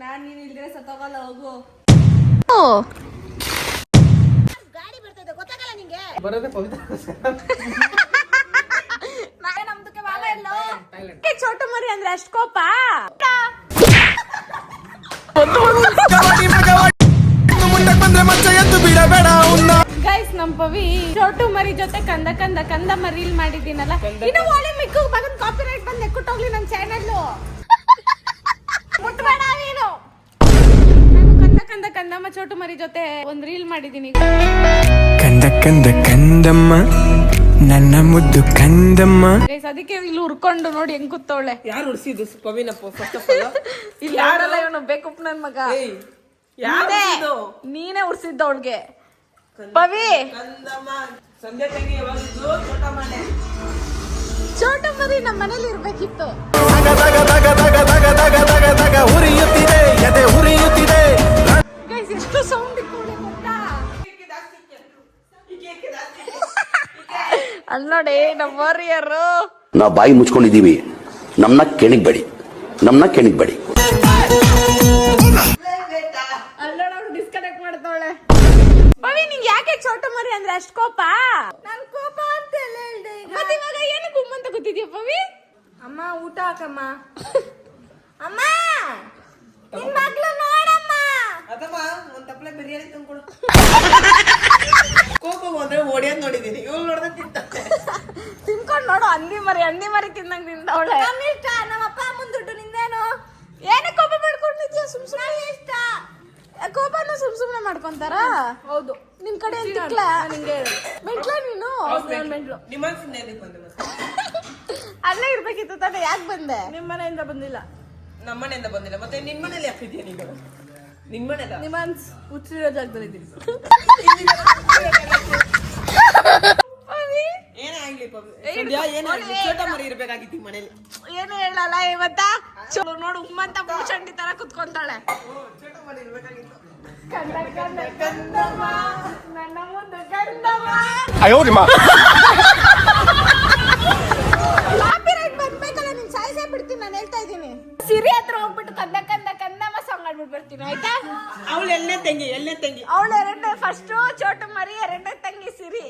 ನಾನ್ ನೀನ್ ಇಲ್ದ್ರೆ ಸತ್ತೋಗಲ್ಲ ಹೋಗು. ಗಾಡಿ ಬರ್ತದೆ ಗೊತ್ತಾಗಲ್ಲ ನಿಂಗೆ ಬರೋದೇ ಪವಿತ್ರ ನಮ್ದಕ್ಕೆ ಭಾಗ ಇಲ್ಲ. ಚೋಟು ಮರಿ ಅಂದ್ರೆ ಅಷ್ಟು ಕೋಪ. ಗೈಸ್ ನಮ್ ಪವಿ ಚೋಟು ಮರಿ ಜೊತೆ ಕಂದ ಕಂದ ಕಂದ ಮರಿ ಮಾಡಿದ್ದೀನಲ್ಲ, ಇನ್ನು ಒಳ್ಳೆ ಮಿಕ್ಕು ಮಗನ್ ಕಾಪಿರೈಟ್ ಬಂದ್ ಎಕ್ಕುಟ್ಟೋಗ್ಲಿ ನನ್ ಚಾನೆಲ್. ಮುಟ್ಬೇಡ ನೀನು. ನಾನು ಕಂದ ಕಂದ ಕಂದಮ್ಮ ಚೋಟು ಮರಿ ಜೊತೆ ಒಂದ್ ರೀಲ್ ಮಾಡಿದೀನಿ. ಕಂದ ಕಂದ ಕಂದಮ್ಮ ನನ್ನ ಮುದ್ದು ಕಂದಮ್ಮ. ಗೈಸ್ ಅದಕ್ಕೆ ಇಲ್ಲಿ ಉರ್ಕೊಂಡು ನೋಡಿ ಹೆಂಗ್ ಕೂತವಳೆ. ಯಾರು ಉರ್ಸಿದ್ದು ಪವಿನ? ಫಸ್ಟ್ ಆಫ್ ಆಲ್ ಇಲ್ಲಿ ಯಾರಲ್ಲ ಇವನು ಬೇಕಪ್ಪ ನನ್ ಮಗ. ನೀನೇ ಉರ್ಸಿದ್ದ ಅವಳಿಗೆ ಪವಿ. ಸಂಧ್ಯಾ ತಂಗಿ ಯಾವಾಗಿದ್ದು ಚೋಟ ಮರಿ ನಮ್ಮ ಮನೇಲಿ ಇರ್ಬೇಕಿತ್ತು. ಗೈಸ್ ಎಷ್ಟು ಸೌಂಡ್ ಇಟ್ಕೊಳ್ಳಿ ಗೊತ್ತಾ? ಅಲ್ಲೋಡೆ ನಮ್ಮ ವಾರಿಯರು. ನಾವು ಬಾಯಿ ಮುಚ್ಕೊಂಡಿದೀವಿ, ನಮ್ನ ಕೆಣಿಗ್ಬೇಡಿ. ಅಲ್ಲೋಡ ಡಿಸ್ಕನೆಕ್ಟ್ ಮಾಡ್ತಾವಳೆ. ಪವಿ ನಿಂಗೆ ಯಾಕೆ ಚೋಟ ಮರಿ ಅಂದ್ರೆ ಅಷ್ಟು ಕೋಪ? ನನ್ ಕೋಪ ಅಂತ ಹೇಳ್ದೆ. ಮತ್ತೆ ಇವಾಗ ಏನು ಗುಮ್ಮಂತ ಕೂತಿದ್ಯಾ ಪವಿ? ಅಮ್ಮ ಊಟ ಹಾಕಮ್ಮ. ಅಮ್ಮ ನಿನ್ ಮಗ್ಳು ನೋಡಮ್ಮ. ಅದಮ್ಮ ಒಂದ್ ತಪ್ಪಲೆ ಬಿರಿಯಾನಿ ತಂದ್ಕೊಡು. ಕೋಪ ಹೋದ್ರೆ ಓಡಿಯೋದ್ ನೋಡಿದೀನಿ, ಇವ್ಳು ನೋಡ್ದೆ ತಿಂತಾಳೆ. ತಿನ್ಕೊಂಡ್ ನೋಡು, ಹಂದಿ ಮರಿ ತಿಂದಂಗ್ ತಿಂದವಳೆ. ಇಷ್ಟ ನಮ್ಮಪ್ಪ ಮುಂದುಟ್ಟು ನಿಂದೇನು? ಏನೇ ಕೋಪ ಮಾಡ್ಕೊಂಡಿದ್ಯಾ? ಸುಮ್ನೆ ಇಷ್ಟ ಕೋಪನ ಸುಮ್ನೆ ಮಾಡ್ಕೊಂತಾರ. ಹೌದು ನಿಮ್ ಕಡೆ ಮೆಂಟ್ಲ ನೀನು. ನಿಮ್ಮ ಸುಮ್ಮನೆ ಅಲ್ಲೇ ಇರ್ಬೇಕಿತ್ತು ತಾನೆ, ಯಾಕೆ ಬಂದೆ? ನಿಮ್ ಮನೆಯಿಂದ ಬಂದಿಲ್ಲ. ನಮ್ಮನೆಯಿಂದ ಬಂದಿಲ್ಲ, ಮತ್ತೆ ನಿನ್ ಮನೇಲಿ ಯಾಕಿದ್ಯಾ ನೀನು? ನಿನ್ ಮನೆ ನಿಮ್ಮ ಹುಚ್ಚಿರೋ ಜಾಗದಲ್ಲಿ ಇದ್ದೀನಿ. ಏನೇ ಆಗ್ಲಿ ಚೋಟ ಮರಿ ಇರ್ಬೇಕಾಗಿತ್ತು ಮನೇಲಿ. ಏನು ಹೇಳಲ್ಲ ಇವತ್ತ. ಚಲೋ ನೋಡು ಉಮ್ಮಂತ ಮೂಚಂಡಿ ತರ ಕುತ್ಕೊಂತಾಳೆ. ಚೋಟ ಮರಿ ಇರ್ಬೇಕಾಗಿತ್ತು. ಕಂದ ಕಂದ ಕಂದಮ್ಮ ನನ್ನ ಮುಂದೆ ಕಂದಮ್ಮ. ಕಾಪಿರೈಟ್ ಬಂದ್ಬೇಕಲ್ಲ, ನಿನ್ ಸಾಯಿಸೇ ಬಿಡ್ತೀನಿ. ನಾನು ಹೇಳ್ತಾ ಇದ್ದೀನಿ, ಸಿರಿ ಹತ್ರ ಹೋಗ್ಬಿಟ್ಟು ಕಂದ ಕಂದ ಕಂದಮ್ಮ ಸಾಂಗ್ ಆಡ್ಬಿಟ್ಟು ಬರ್ತೀನಿ ಆಯ್ತಾ? ಅವಳು ಎಲ್ಲೇ ತಂಗಿ ಅವಳು ಎರಡನೇ ಫಸ್ಟ್ ಚೋಟು ಮರಿ, ಎರಡನೇ ತಂಗಿ ಸಿರಿ.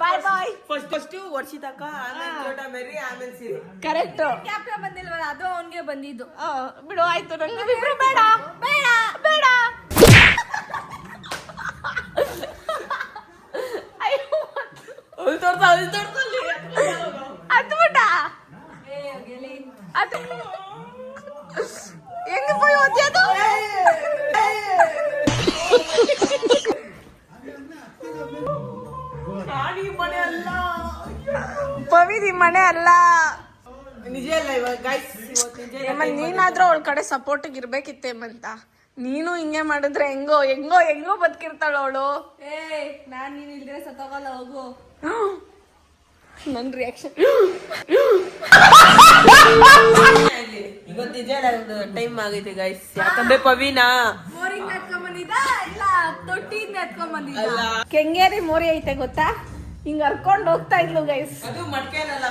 ಬಾಯ್ ಬಾಯ್. ಫಸ್ಟ್ ವರ್ಷಿತಕ್ಕ, ಆಮೇಲೆ ಚೋಟ ಮರಿ, ಆಮೇಲೆ ಸಿರಿ. ಕರೆಕ್ಟ್. ಕ್ಯಾಪ್ಟ ಬಂದಿಲ್ವಲ್ಲ, ಅದು ಅವನ್ಗೆ ಬಂದಿದ್ದು. ಬಿಡು ಆಯ್ತು, ನಂಗೆ ಇಬ್ರು ಬೇಡ ಬೇಡ ಬೇಡ. ಹೆಂಗ போய் ಓದ್ಯೋದು? ಪವಿದಿ ಮನೆ ಅಲ್ಲ, ನಿಜ ಅಲ್ಲ ಇವಾಗ ಗೈಸ್. ನೀನಾದ್ರೂ ಅವಳ ಕಡೆ ಸಪೋರ್ಟಿಗೆ ಇರ್ಬೇಕಿತ್ತೇಮಂತ. ನೀನು ಹಿಂಗೆ ಮಾಡಿದ್ರೆ ಹೆಂಗೋ ಹೆಂಗೋ ಹೆಂಗೋ ಬದುಕಿರ್ತಾಳ ಅವಳು. ನಾನ್ ನೀನ್ ಇಲ್ದ್ರೆ ಸತ್ತೋಗಲ್ಲ ಹೋಗು. ನನ್ ರಿಯಾಕ್ಷನ್ ಇವತ್ತು ನಿಜ ಟೈಮ್ ಆಗೈತೆ ಗೈಸ್, ಯಾಕಂದ್ರೆ ಪವಿನಾ ಮೋರಿಂದ ಎತ್ಕೊಂಡ್ ಬಂದಿದ್ದ ಇಲ್ಲ ತೊಟ್ಟಿಯಿಂದ ಎತ್ಕೊಂಡ್ ಬಂದಿದ್ದ. ಕೆಂಗೇರಿ ಮೋರಿ ಐತೆ ಗೊತ್ತಾ, ಹಿಂಗ್ ಹರ್ಕೊಂಡ್ ಹೋಗ್ತಾ ಇದ್ಲು ಗೈಸ್. ಅದು ಮಡ್ಕೆನಲ್ಲ,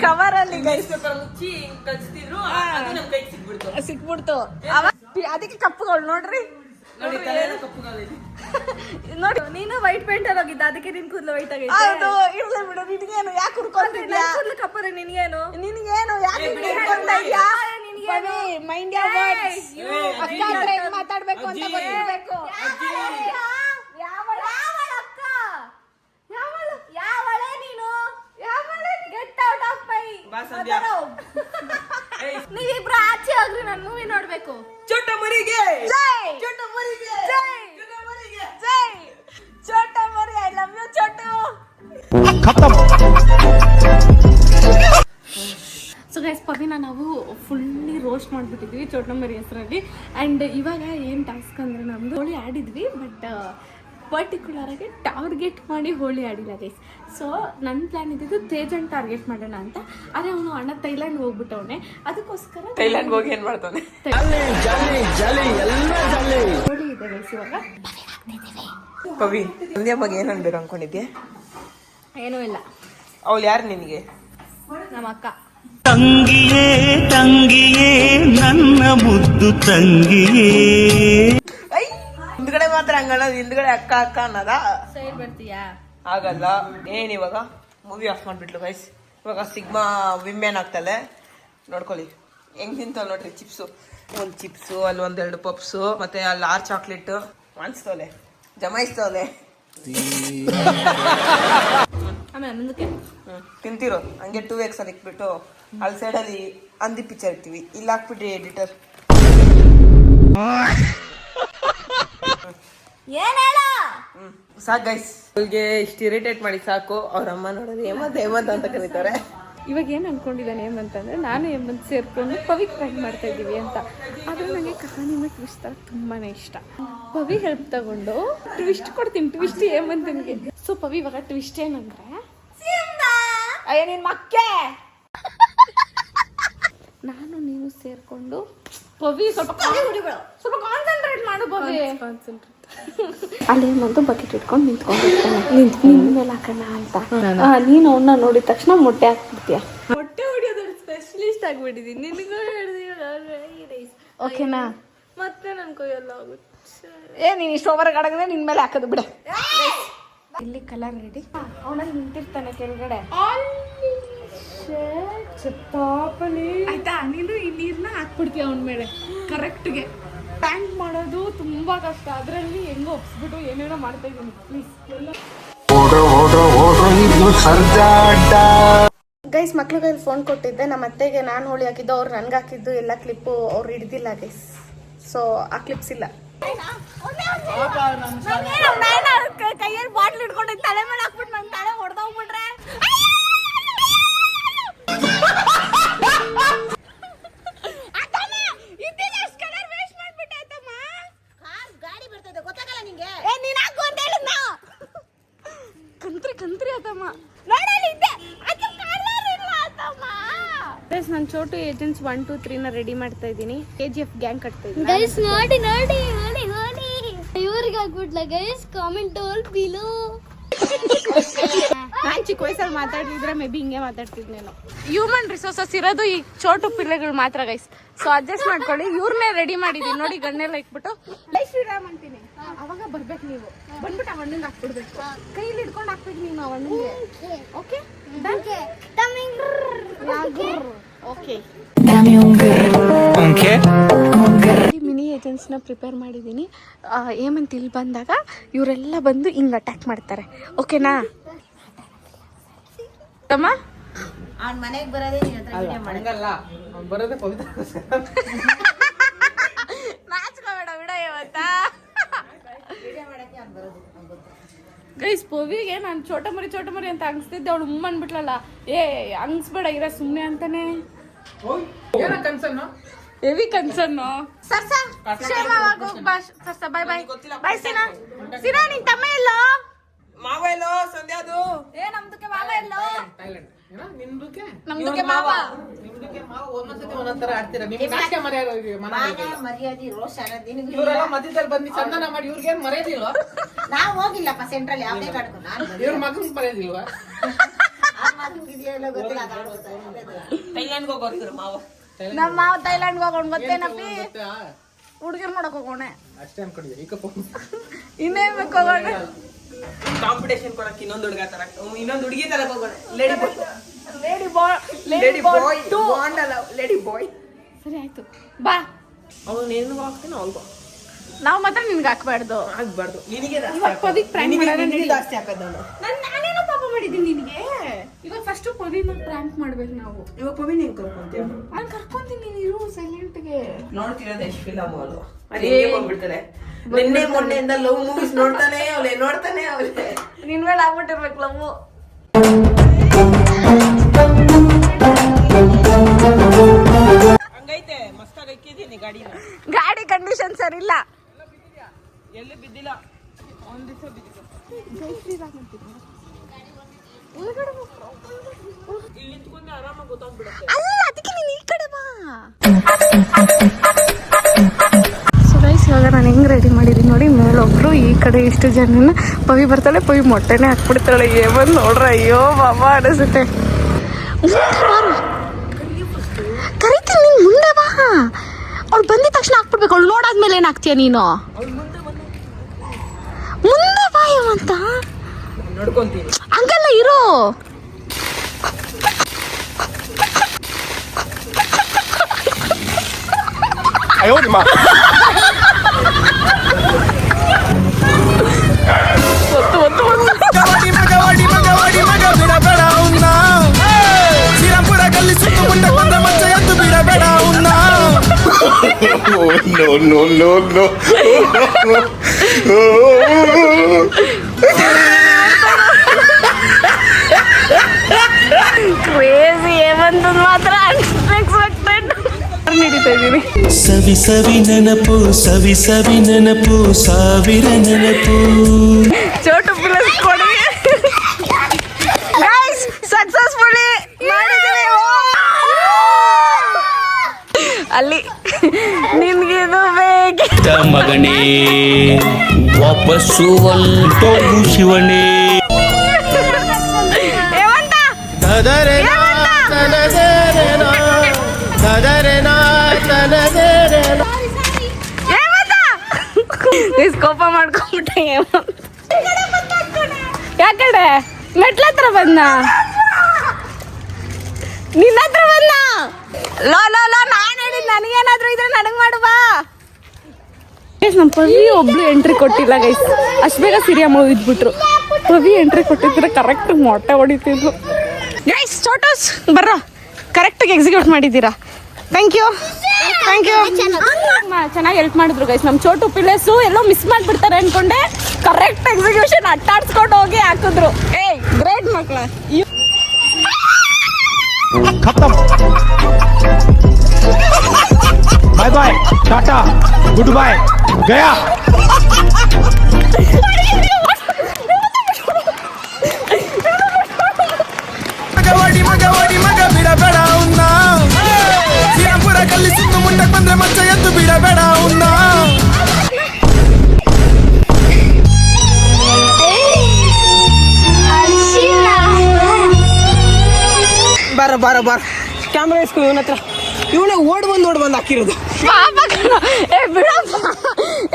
ಕವರಲ್ಲಿ ಗೈಸ್ ಮುಚ್ಚಿ ಕಳಿಸ್ತಿದ್ರು, ನಮ್ ಕೈಗೆ ಸಿಕ್ಬಿಡ್ತು. ಅದಕ್ಕೆ ಕಪ್ಪುಗಳು ನೋಡ್ರಿ ನೋಡಿ, ತಲೆನ ಕಪ್ಪುಗಾಗೈತಿ ನೋಡಿ. ನೀನು ವೈಟ್ ಪೇಂಟ್ ಅಲ್ಲಿ ಹೋಗಿದ್ದ, ಅದಕ್ಕೆ ನಿನ್ ಕೂದಲು ವೈಟ್ ಆಗೈತೆ. ಹೌದು, ಇರ್ಲಿ ಬಿಡು. ನಿನ್ಗೇನು ಯಾಕೆ ಹುಡ್ಕೊಂತಿದ್ಯಾ? ಕೂದಲು ಕಪ್ಪರೆ ನಿನ್ಗೇನು ಯಾಕೆ ಹುಡ್ಕೊಂತ ಇದ್ಯಾ? ಮೈಂಡ್ ಯಾವ ವರ್ಡ್ಸ್. ಅಕ್ಕ ಹತ್ರ ಹೆಂಗ್ ಮಾತಾಡ್ಬೇಕು ಅಂತ ಗೊತ್ತಿರ್ಬೇಕು. ಯಾವಳೆ ನೀನು? Get out of my. ನೀವಿಬ್ರು ಆಚೆ ಹೋಗ್ರಿ, ನಾನು ಮೂವಿ ನೋಡ್ಬೇಕು. ಚೋಟ ಮರಿಗೆ ಜೈ, ಚೋಟ ಮರಿಗೆ ಜೈ, ಜೈ ಚೋಟ ಮರಿ. I love you Chotu. So guys, ಪವಿನ ನಾವು ಫುಲ್ಲಿ ರೋಸ್ಟ್ ಮಾಡಿಬಿಟ್ಟಿದ್ವಿ ಚೋಟ ಮರಿ ಹೆಸರಲ್ಲಿ. ಆ್ಯಂಡ್ ಇವಾಗ ಏನು ಟಾಸ್ಕ್ ಅಂದರೆ ನಮ್ಮದು ಹೋಳಿ ಆಡಿದ್ವಿ, ಬಟ್ ಪರ್ಟಿಕ್ಯುಲರ್ ಆಗಿ ಟಾರ್ಗೆಟ್ ಮಾಡಿ ಹೋಳಿ ಆಡಿಲ್ಲ ಗೈಸ್. ಸೊ ನನ್ನ ಪ್ಲಾನ್ ಇದ್ದಿದ್ದು ತೇಜನ್ ಟಾರ್ಗೆಟ್ ಮಾಡೋಣ ಅಂತ. ಆದರೆ ಅವನು ಅಣ್ಣ ಥೈಲ್ಯಾಂಡ್ ಹೋಗ್ಬಿಟ್ಟವನೆ, ಅದಕ್ಕೋಸ್ಕರ ಥೈಲ್ಯಾಂಡ್ ಹೋಗಿ ಏನ್ ಮಾಡ್ತಾನೆ? ಹೋಳಿ ಇದೆ ಗೈಸ್ ಇವಾಗ. ಪವಿ, ಸಂಧ್ಯಾ ಬಗ್ಗೆ ಏನ್ ಅನ್ಬೇಕು ಅನ್ಕೊಂಡಿದ್ಯಾ? ಏನೂ ಇಲ್ಲ. ಅವಳು ಯಾರು ನಿನಗೆ? ನಮ್ಮ ಅಕ್ಕ. ತಂಗಿಯೇ ತಂಗಿಯೇ ನನ್ನ ಮುದ್ದು ತಂಗಿಯೇ. ಹಿಂದ್ಗಡೆ ಮಾತ್ರ ಹಂಗನ್ನೋದು, ಹಿಂದ್ಗಡೆ ಅಕ್ಕ ಅಕ್ಕ ಅನ್ನೋದ? ಸೈಡ್ ಬರ್ತೀಯಾ? ಆಗಲ್ಲ. ಇವಾಗ ಮೂವಿ ಆಫ್ ಮಾಡ್ಬಿಟ್ಲು ಗೈಸ್. ಇವಾಗ ಸಿಗ್ಮಾ ವಿಮೆನ್ ಆಗ್ತಾಳೆ ನೋಡ್ಕೊಳ್ಳಿ. ಹೆಂಗ್ ತಿಂತಾವ್ ನೋಡ್ರಿ ಚಿಪ್ಸು. ಒಂದು ಚಿಪ್ಸು, ಅಲ್ಲಿ ಒಂದೆರಡು ಪಪ್ಸು, ಮತ್ತೆ ಅಲ್ಲಿ 6 ಚಾಕ್ಲೇಟ್ ವಾಣಿಸ್ತವಲೆ, ಜಮಾಯಿಸ್ತವಲೆ. ಆಮೇಲೆ ಮುಂದಕ್ಕೆ ತಿಂತಿರೋ ಹಂಗೆ 2x ಅಲ್ಲಿ ಇಕ್ಬಿಟ್ಟು ಅಲ್ಲಿ ಸೈಡಲ್ಲಿ ಅಂದಿ ಪಿಕ್ಚರ್ ಇರ್ತೀವಿ, ಇಲ್ಲಿ ಹಾಕ್ಬಿಟ್ರಿ ಎಡಿಟರ್. ಸಾಕು ಗೈಸ್, ಅವಳಿಗೆ ಇಷ್ಟು ಇರಿಟೇಟ್ ಮಾಡಿ ಸಾಕು. ಅವ್ರ ಅಮ್ಮ ನೋಡೋದು ಹೇಮಂತ್ ಅಂತ ಕರೀತಾರೆ. ಇವಾಗ ಏನು ಅನ್ಕೊಂಡಿದ್ದಾನೆ ಅಂತಂದ್ರೆ ನಾನು ಹೇಮಂತ್ ಸೇರ್ಕೊಂಡು ಪವಿ ಫ್ರೆಂಡ್ ಮಾಡ್ತಾ ಇದ್ದೀವಿ ಅಂತ. ಆದರೆ ನನಗೆ ಕಹಾನಿನ ಟ್ವಿಸ್ಟ್ ತರ ತುಂಬಾನೇ ಇಷ್ಟ. ಪವಿ ಹೆಲ್ಪ್ ತಗೊಂಡು ಟ್ವಿಸ್ಟ್ ಕೊಡ್ತೀನಿ, ಟ್ವಿಸ್ಟ್ ಹೇಮಂತನಿಗೆ. ಸೊ ಪವಿ ಇವಾಗ ಟ್ವಿಸ್ಟ್ ಏನಂದ್ರೆ, ಅಯ್ಯ ನಿನ್ ಮಕ್ಕೆ ನಾನು ನೀನು ಸೇರ್ಕೊಂಡು ಪವಿ ಸ್ವಲ್ಪ ಕಾನ್ಸಂಟ್ರೇಟ್ ಮಾಡು ಪವಿ. ಅಲ್ಲಿ ಹೇಮಂತು ಬಕೆಟ್ ಇಟ್ಕೊಂಡು ನಿಂತ್ಕೊಂಡಿರ್ತಾನೆ. ನಿನ್ ಮೇಲೆ ಹಾಕೋಣ ಅಂತ ನೀನು ಅವನ್ನ ನೋಡಿದ ತಕ್ಷಣ ಮೊಟ್ಟೆ ಹಾಕ್ಬಿಡ್ತೀಯ. ಮೊಟ್ಟೆ ಹೊಡಿಯೋದ್ರಲ್ಲಿ ಸ್ಪೆಷಲಿಸ್ಟ್ ಆಗ್ಬಿಟ್ಟಿದ್ದೀನಿ. ನಿನಗೂ ಓಕೆನಾ? ಮತ್ತೆ ನನ್ ಕೈಯೆಲ್ಲ ಆಗುತ್ತೆ. ನೀನು ಇಷ್ಟು ಓವರ್ ಆಡಂದ್ರೆ ನಿನ್ ಮೇಲೆ ಹಾಕೋದು ಬಿಡ. ಇಲ್ಲಿ ಕಲರ್ ರೆಡಿ. ಅವನ ನಿಂತಿರ್ತಾನೆ ಕೆಳಗಡೆ. ಆಯ್ತಾ, ನೀನು ಈ ನೀರ್ನ ಹಾಕ್ಬಿಡ್ತೀಯ ಅವನ ಮೇಲೆ ಕರೆಕ್ಟ್ಗೆ. ಟ್ಯಾಂಕ್ ಮಾಡೋದು ತುಂಬಾ ಕಷ್ಟ, ಅದರಲ್ಲಿ ಹೆಂಗೋ ಒಪ್ಸ್ಬಿಟ್ಟು ಏನೇನೋ ಮಾಡ್ತಾ ಇದ್ದೀನಿ. ಪ್ಲೀಸ್ ಗೈಸ್, ಮಕ್ಳ ಕೈಲಿ ಫೋನ್ ಕೊಟ್ಟಿದ್ದೆ. ನಮ್ಮ ಅತ್ತೆಗೆ ನಾನು ಹೋಳಿ ಹಾಕಿದ್ದು, ಅವ್ರು ನನ್ಗೆ ಹಾಕಿದ್ದು ಎಲ್ಲ ಕ್ಲಿಪ್ಪು ಅವ್ರು ಹಿಡ್ದಿಲ್ಲ ಗೈಸ್. ಸೊ ಆ ಕ್ಲಿಪ್ಸ್ ಇಲ್ಲ. ಕೈಯಲ್ಲಿ ಬಾಟ್ಲ್ ಇಟ್ಕೊಂಡು ತಲೆ ಮೇಲೆ ಹಾಕ್ಬಿಟ್ಟು ನನ್ನ ತಲೆ ಹೊಡೆದೋಗ್ಬಿಟ್ರೆ ನಾನು ಚೋಟು ಏಜೆಂಟ್ಸ್ 1, 2, 3 ನ ರೆಡಿ ಮಾಡ್ತಾ ಇದ್ದೀನಿ. KGF ಗ್ಯಾಂಗ್ ಕಟ್ತಾ ಇದ್ದೀನಿ ಗೈಸ್. ನೋಡಿ ಇವ್ರಿಗೆ ಆಗ್ಬಿಟ್ಲ ಗೈಸ್. Comment all below. ನಾನು ಚಿಕ್ಕ ವಯಸ್ಸಲ್ಲಿ ಮಾತಾಡ್ತಿದ್ರೆ ಮೇ ಬಿ ಹಿಂಗೆ ಮಾತಾಡ್ತಿದ್ನೇನೋ. ಹ್ಯೂಮನ್ ರಿಸೋರ್ಸಸ್ ಇರೋದು ಈ ಚೋಟು ಪಿಲ್ಲೆಗಳು ಮಾತ್ರ ಗೈಸ್. ಸೊ ಅಡ್ಜಸ್ಟ್ ಮಾಡ್ಕೊಳ್ಳಿ. ಇವ್ರನ್ನೇ ರೆಡಿ ಮಾಡಿದೀನಿ ನೋಡಿ, ಗಣ್ಣೆಲ್ಲ ಇಟ್ಬಿಟ್ಟು ಲೈಫ್ ಶ್ರೀರಾಮ್ ಅಂತೀನಿ. ಅವಾಗ ಬರ್ಬೇಕು ನೀವು, ಬಂದ್ಬಿಟ್ಟು ಆ ಹಣ್ಣಿಗೆ ಹಾಕ್ಬಿಡ್ಬೇಕು. ಕೈಲಿ ಹಿಡ್ಕೊಂಡು ಹಾಕ್ಬೇಕು ನೀವು ಆ ಹಣ್ಣಿಗೆ. Okay okay. ಮಿನಿ ಏಜೆಂಟ್ಸ್ ನ ಪ್ರಿಪೇರ್ ಮಾಡಿದ್ದೀನಿ. ಹೇಮಂತ್ ಇಲ್ಲಿ ಬಂದಾಗ ಇವರೆಲ್ಲ ಬಂದು ಹಿಂಗ್ ಅಟ್ಯಾಕ್ ಮಾಡ್ತಾರೆ. ಓಕೆನಾ? ಮನೆಗೆ ಬರೋದೇ ಪವಿತ್ರ. ನಾಚ್ಕೋಬೇಡ ಬಿಡ ಇವತ್ತ. ಗೈಸ್, ಪವಿಗೆ ನಾನು ಚೋಟ ಮರಿ ಅಂತ ಅನ್ಸ್ತಿದ್ದೆ. ಅವಳು ಅಂದ್ಬಿಟ್ಲಲ್ಲ, ಹಂಗ್ಸ್ಬೇಡ ಇರ ಸುಮ್ನೆ ಅಂತಾನೆ. Heavy concern. ಬಾಯ್ ಬಾಯ್ ಬಾಯ್. ಸಿನಾ ನಿನ್ ತಮ್ಮ ಎಲ್ಲೋ? ಮಾವ ಎಲ್ಲೋ? ಸಂಧ್ಯಾದು ನಮ್ದಕ್ಕೆ ಮಾವ ಎಲ್ಲೋ? ನಮ್ದಕ್ಕೆ ಮಾವ. ಒಂದೊಂದ್ಸತಿ ಒಂದೊಂದರ ಆಡ್ತೀರಾ. ಮರ್ಯಾದೆ ರೋಷ ಇವರೆಲ್ಲ ಮಧ್ಯದಲ್ಲಿ ಬಂದು ಚಂದನ ಮಾಡಿ ಇವ್ರಿಗೇನು ಮರ್ಯಾದಿಲ್ವಾ? ನಾವು ಹೋಗಿಲ್ಲಪ್ಪ ಸೆಂಟ್ರಲ್ ಯಾವುದೇ ಕಾಡ್ಕೊ. ಇವ್ರ ಮಗನ್ ಮರ್ಯಾದಿಲ್ವಾ? ಥೈಲ್ಯಾಂಡ್ಗೆ ಹೋಗೋರು ಮಾವ. ನಮ್ಮ ಮಾವ ಥೈಲ್ಯಾಂಡ್ಗೆ ಹೋಗೋಣ ಗೊತ್ತೇನಪ್ಪಿ? ಹುಡುಗಿರ್ ನೋಡಕ್ ಹೋಗೋಣ ಅಷ್ಟೇ ಅನ್ಕೊಂಡಿದ್ದೆ. ಇನ್ನೇನ್ ಬೇಕು ಹೋಗೋಣ. ಕಾಂಪಿಟೇಷನ್ ಕೊಡಕ್ಕೆ ಇನ್ನೊಂದು ಹುಡುಗ ತರ, ಇನ್ನೊಂದು ಹುಡುಗಿ ತರ ಹೋಗೋಣ. ಲೇಡಿ ಬಾಯ್. ಸರಿ ಆಯ್ತು, ಬಾ. ಅವ್ನು ಏನು ಹಾಕ್ತೀನಿ ಅವ್ರಿಗೂ. ನಾವು ಮಾತ್ರ ನಿನ್ಗೆ ಹಾಕ್ಬಾರ್ದು. ಆಗ್ಬಾರ್ದು. ನಿನಗೆ ಜಾಸ್ತಿ ಹಾಕೋದು. ನಾನೇನೋ ಪಾಪ ಮಾಡಿದ್ದೀನಿ ನಿನಗೆ. ಇವಾಗ ಫಸ್ಟ್ ಪವಿನ ಪ್ರ್ಯಾಂಕ್ ಮಾಡ್ಬೇಕು ನಾವು. ಇವಾಗ ಪವಿನ ಹೆಂಗ್ ಕರ್ಕೊಂತೀವಿ? ನಾನು ಕರ್ಕೊಂತೀನಿ, ನೀನು ಸೈಲೆಂಟ್ಗೆ ನೋಡ್ತಿರೋದು ಎಷ್ಟು ಫಿಲಮ್ ಅದು. ಅದೇ ಬಂದ್ಬಿಡ್ತಾರೆ. ನಿನ್ನೆ ಮೊನ್ನೆಯಿಂದ ಲವ್ ಮೂವೀಸ್ ನೋಡ್ತಾನೆ ಅವಳೆ. ನಿನ್ ಮೇಲೆ ಆಗ್ಬಿಟ್ಟಿರ್ಬೇಕು ಲವ್. ಹಂಗೈತೆ ಮಸ್ತಾಗಿ ಇಕ್ಕಿದ್ದೀನಿ ಗಾಡಿ ಕಂಡೀಷನ್ ಸರಿ ಇಲ್ಲ. ಎಲ್ಲಿ ಬಿದ್ದಿಲ್ಲ, ಒಂದ್ ದಿವಸ ಬಿದ್ದಿಲ್ಲ. ಇಲ್ಲಿ ನಿಂತ್ಕೊಂಡೆ ಆರಾಮಾಗಿ ಗೊತ್ತಾಗ್ಬಿಡುತ್ತೆ. ಅಲ್ಲ ಅದಕ್ಕೆ ನೀನು ಈ ಕಡೆ ಬಾ. ಸೊ ಗೈಸ್, ಇವಾಗ ನಾನು ಹೆಂಗೆ ರೆಡಿ ಮಾಡಿದ್ದೀನಿ ನೋಡಿ. ಮೇಲೊಬ್ರು, ಈ ಕಡೆ ಇಷ್ಟು ಜನನ. ಪವಿ ಬರ್ತಾಳೆ, ಪವಿ ಮೊಟ್ಟೆನೇ ಹಾಕ್ಬಿಡ್ತಾಳೆ. ಬಂದು ನೋಡ್ರ, ಅಯ್ಯೋ ಬಾಬಾ ಅನಿಸುತ್ತೆ. ಕರಿತೀನಿ ನೀನು, ಮುಂದೆ ಬಾ. ಅವ್ಳು ಬಂದಿದ ತಕ್ಷಣ ಹಾಕ್ಬಿಡ್ಬೇಕು. ಅವ್ಳು ನೋಡಾದ್ಮೇಲೆ ಏನು ಹಾಕ್ತೀಯ ನೀನು? ಮುಂದೆ ಬಾ ಅಂತ ಹಂಗಲ್ಲ ಇರೋ. ಕ್ರೇಜಿ ಏಮಂತದ್ ಮಾತ್ರ ಅನ್ಎಕ್ಸ್ಪೆಕ್ಟೆಡ್ ನಡೀತಾ ಇದ್ದೀನಿ. ಸವಿ ಸವಿ ನೆನಪು, ಸವಿ ಸವಿ ನೆನಪು, ಸಾವಿರ ನೆನಪು. ಚೋಟು ಪ್ಲಸ್ ಕೊಡಿ ಗೈಸ್, ಸಕ್ಸಸ್ಫುಲಿ ಮಾಡಿದ್ದೀವಿ. ಅಲ್ಲಿ ನಿಮ್ಗೆ ಇದು ಬೇಕಿತ್ತು ಮಗನೇ, ವಾಪಸ್ಸು ಹೊಂಟೋಗು ಶಿವನೇ. ಕೋಪ ಮಾಡ್ಕೊಂಡ್ಬಿಟ್ಟೆ. ಯಾಕಡೆ ಮೆಟ್ಲ ಹತ್ರ ಬಂದ, ನಿನ್ನ ಹತ್ರ ಬಂದ. ಲೋ ಲೋ ಲೋ, ನಾನು ಹೇಳಿದ್ ನನಗೇನಾದ್ರೂ ಇದ್ರೆ ನನಗ್ ಮಾಡು ಬಾ. ನಮ್ಮ ಪವಿ ಒಬ್ಳು ಎಂಟ್ರಿ ಕೊಟ್ಟಿಲ್ಲ ಗೈಸ್. ಅಷ್ಟು ಬೇಗ ಸಿರಿಯಮ್ಮ ಇದ್ಬಿಟ್ರು. ಪವಿ ಎಂಟ್ರಿ ಕೊಟ್ಟಿದ್ರೆ ಕರೆಕ್ಟ್ ಮೊಟ್ಟೆ ಹೊಡಿತಿದ್ರು ಗೈಸ್. ಚೋಟೋಸ್ ಬರ್ರೋ, ಕರೆಕ್ಟಾಗಿ ಎಕ್ಸಿಕ್ಯೂಟ್ ಮಾಡಿದ್ದೀರಾ. Thank you thank you. ಚೆನ್ನಾಗಿ ಹೆಲ್ಪ್ ಮಾಡಿದ್ರು ಗೈಸ್. ನಮ್ಮ ಚೋಟು ಪಿಲೇಸು ಎಲ್ಲೋ ಮಿಸ್ ಮಾಡಿಬಿಡ್ತಾರೆ ಅನ್ಕೊಂಡೆ. ಕರೆಕ್ಟ್ ಎಕ್ಸಿಕ್ಯೂಷನ್ ಅಟ್ಟಾಡ್ಸ್ಕೊಂಡು ಹೋಗಿ ಹಾಕಿದ್ರು. ಏಯ್ ಗ್ರೇಟ್ ಮಕ್ಕಳ. Bye bye, tata, goodbye, गया. ಮಗ ಬಿಡಬೇಡ ಅವ್ನ, ಶ್ರೀರಾಮ್ಪುರ ಕಲ್ಲಿ ಸಿಂಧು ಮುಂದಕ್ಕೆ ಬಂದ್ರೆ ಮಚ್ಚ ಎದ್ದು ಬಿಡಬೇಡ ಅವ್ನ. ಬಾರ ಬಾರ ಬಾರ, ಕ್ಯಾಮ್ರಾ ಇಸ್ಕೊ ಇವನ ಹತ್ರ. ಇವನೇ ಓಡ್ ಬಂದು ಹಾಕಿರೋದು. ಏ ಬಿಡಪ್ಪ,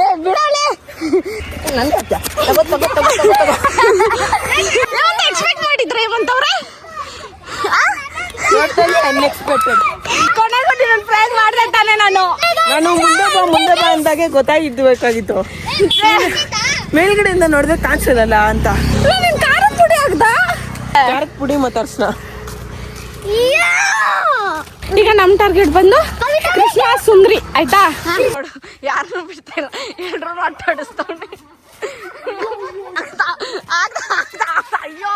ಏ ಬಿಡಲೆ. ಎಕ್ಸ್ಪೆಕ್ಟ್ ಮಾಡಿದ್ರೆ ಏಮಂತವ್ರೆ? ಅನ್ಎಕ್ಸ್ಪೆಕ್ಟೆಡ್. ಕೊನೆಗೂ ನೀನು ಫ್ರಾಂಕ್ ಮಾಡ್ದೆ ತಾನೆ? ನಾನು ಮುಂದೆ ಬಾ ಅಂದಾಗೆ ಗೊತ್ತಾಗಿದ್ದು. ಮೇಲ್ಗಡೆಯಿಂದ ನೋಡಿದ್ರೆ ಕಾಣಿಸೋದಲ್ಲ ಅಂತ. ನೀನ್ ಖಾರದ ಪುಡಿ ಹಾಕ್ದ? ಖಾರದ ಪುಡಿ ಮತ್ತು ಅರ್ಶಿನ. ಈಗ ನಮ್ ಟಾರ್ಗೆಟ್ ಬಂದು ಕೃಷ್ಣ ಸುಂದ್ರಿ ಆಯ್ತಾ? ಯಾರನ್ನು ಬಿಡ್ತಾ ಇಲ್ಲ, ಎಲ್ರೂ ಅಟ್ಟಾಡಿಸ್ತವ್ನೆ. ಅಯ್ಯೋ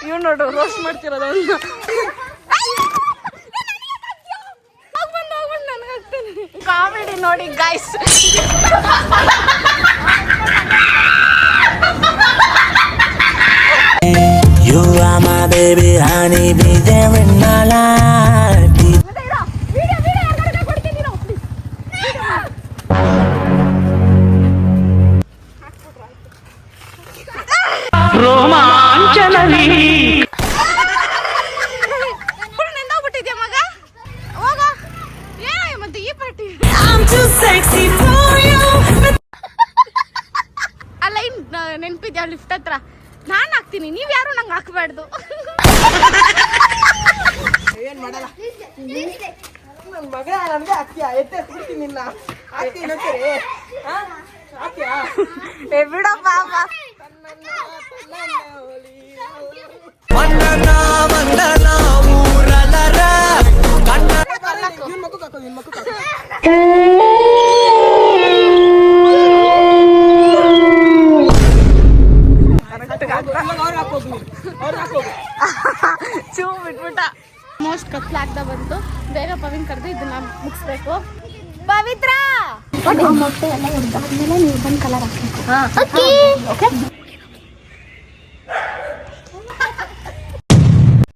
ಇವ್ ನೋಡು ರೋಸ್ಟ್ ಮಾಡ್ತಿರೋದು. ಕಾಮಿಡಿ ನೋಡಿ guys. You are my baby, honey, be there in my life. ರೋಮಾಂಚನಲಿ ನೆಂದೋಗ್ಬಿಟ್ಟಿದ್ಯಾ ಮಗ? ಹೋಗ. ಏನ ಮತ್ತೆ ಈ ಪಾರ್ಟಿ? ಅಲ್ಲ ನೆನ್ಪಿದ್ಯಾ ಲಿಫ್ಟ್ ಹತ್ರ? ನಾನು ಹಾಕ್ತೀನಿ, ನೀವ್ ಯಾರು ನಂಗೆ ಹಾಕ್ಬಾರ್ದು. ಏನ್ ಮಾಡಲ್ಲ ನನ್ನ ಮಗ, ನನ್ಗೆ ಹಾಕ್ತೀಯ? ಎತ್ತಿರ್ತೀನಿ ನಿನ್ನ. ಹಾಕ್ತೀನಿ ಏ ಬಿಡಪ್ಪ. ಚೂ ಬಿಟ್ಬಿಟ್ಟ. ಮೋಸ್ಟ್ ಕತ್ಲಾಗ್ತಾ ಬಂತು. ಬೇಗ ಪವಿನ್ ಕರೆದು ಇದನ್ನ ಮುಗಿಸ್ಬೇಕು. ಪವಿತ್ರ ಮೊಟ್ಟೆ ಎಲ್ಲ ಹುರಿದಾದ್ಮೇಲೆ ನೀವು ಬಂದು ಕಲರ್ ಹಾಕ್ಬೇಕು.